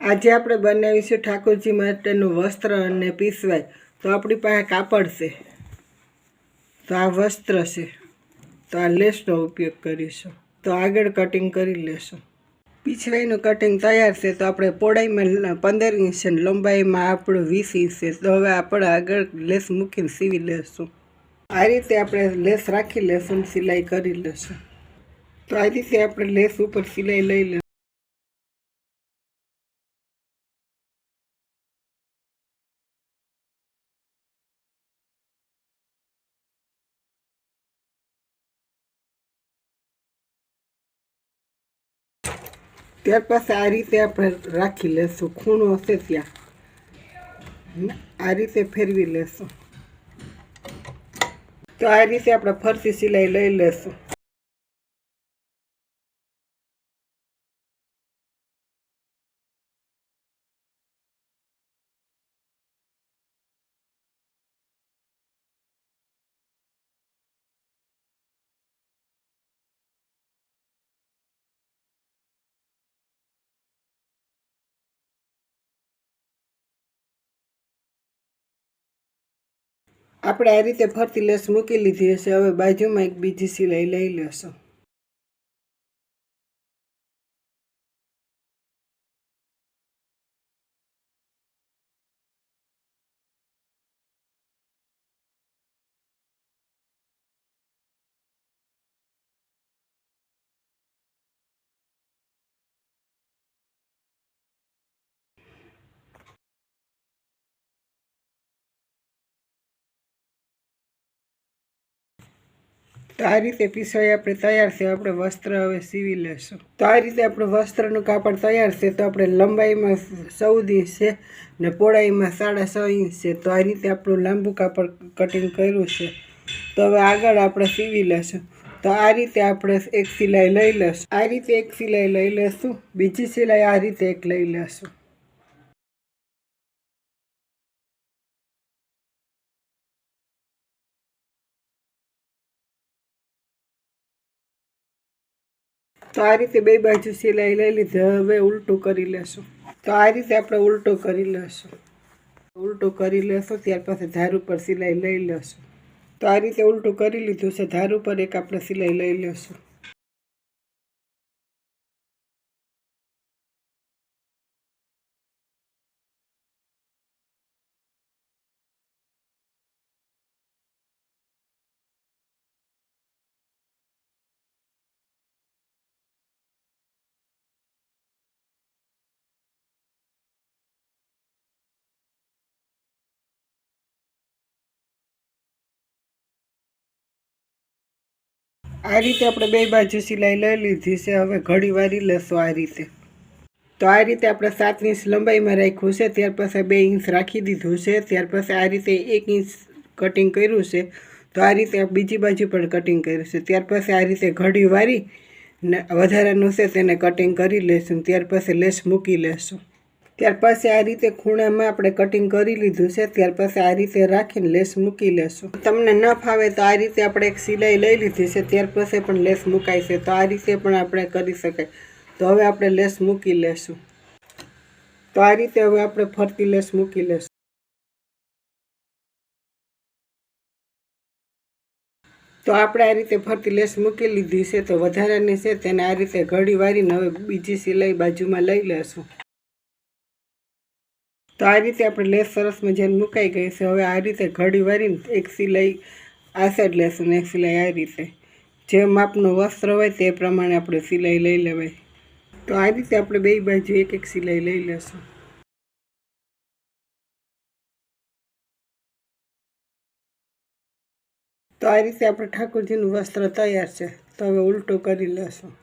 આજે આપણે બનાવીશું ઠાકોરજી માટેનું વસ્ત્ર અને પીસવાય. તો આપણી પાસે કાપડ છે, તો આ વસ્ત્ર છે, તો આ લેસનો ઉપયોગ કરીશું. તો આગળ કટિંગ કરી લેશું. પીછવાઈનું કટિંગ તૈયાર છે. તો આપણે પહોળાઈમાં 15 ઇંચ છે, લંબાઈમાં આપણું 20 ઇંચ છે. તો હવે આપણે આગળ લેસ મૂકીને સીવી લેશું. આ રીતે આપણે લેસ રાખી લેશું, સિલાઈ કરી લેશું. તો આ રીતે આપણે લેસ ઉપર સિલાઈ લઈ લેશું. ત્યાર પછી આ રીતે આપણે રાખી લેશું. ખૂણો હશે ત્યાં આ રીતે ફેરવી લેશું. તો આ રીતે આપણે ફરતી સિલાઈ લઈ લેશું. આપણે આ રીતે ફરતી લેસ મૂકી લીધી હશે. હવે બાજુમાં એક બીજી સિલાઈ લઈ લેશું. તો આ રીતે પીસવાઈ આપણે તૈયાર છે. આપણે વસ્ત્ર હવે સીવી લેશું. તો આ રીતે આપણું વસ્ત્રનું કાપડ તૈયાર છે. તો આપણે લંબાઈમાં 14 ઇંચ છે ને પહોળાઈમાં 6.5 ઇંચ છે. તો આ રીતે આપણું લાંબુ કાપડ કટિંગ કર્યું છે. તો હવે આગળ આપણે સીવી લેશું. તો આ રીતે આપણે એક સિલાઈ લઈ લેશું. આ રીતે એક સિલાઈ લઈ લેશું. બીજી સિલાઈ આ રીતે એક લઈ લેશું. તો આ રીતે બે બાજુ સિલાઈ લઈ લીધી. હવે ઉલટું કરી લેશું. તો આ રીતે આપણે ઉલટું કરી લેશું. ઉલટું કરી લેશું. ત્યાર પછી ધાર ઉપર સિલાઈ લઈ લેશું. તો આ રીતે ઉલટું કરી લીધું છે. ધાર ઉપર એક આપણે સિલાઈ લઈ લેશું. આ રીતે આપણે બે બાજુ સિલાઈ લઈ લીધી છે. હવે ઘડી વારી લેશું આ રીતે. તો આ રીતે આપણે 7 ઇંચ લંબાઈમાં રાખ્યું છે. ત્યાર પછી 2 ઇંચ રાખી દીધું છે. ત્યાર પછી આ રીતે 1 ઇંચ કટિંગ કર્યું છે. તો આ રીતે બીજી બાજુ પણ કટિંગ કર્યું છે. ત્યાર પછી આ રીતે ઘડી વારી ને વધારાનું છે તેને કટિંગ કરી લેશું. ત્યાર પછી લેસ મૂકી લેશું. ત્યાર પછી આ રીતે ખૂણામાં આપણે કટિંગ કરી લીધું છે. ત્યાર પછી આ રીતે રાખીને લેસ મૂકી લેશું. તમને ન ફાવે તો આ રીતે આપણે એક સિલાઈ લઈ લીધી છે. ત્યાર પછી પણ લેસ મુકાય છે. તો આ રીતે પણ આપણે કરી શકાય. તો હવે આપણે લેસ મૂકી લેશું. તો આ રીતે હવે આપણે ફરતી લેસ મૂકી લેશું. તો આપણે આ રીતે ફરતી લેસ મૂકી લીધી છે. તો વધારાની છે તેને આ રીતે ઘડી વારીને હવે બીજી સિલાઈ બાજુમાં લઈ લેશું. તો આ રીતે આપણે લેસ સરસ મજાની મુકાઈ ગઈ છે. હવે આ રીતે ઘડી વારીને એક સિલાઈ આ સાઈડ લેશું ને એક સિલાઈ આ રીતે. જે માપનું વસ્ત્ર હોય તે પ્રમાણે આપણે સિલાઈ લઈ લેવાય. તો આ રીતે આપણે બે બાજુ એક એક સિલાઈ લઈ લેશું. તો આ રીતે આપણે ઠાકોરજીનું વસ્ત્ર તૈયાર છે. તો હવે ઉલટું કરી લેશું.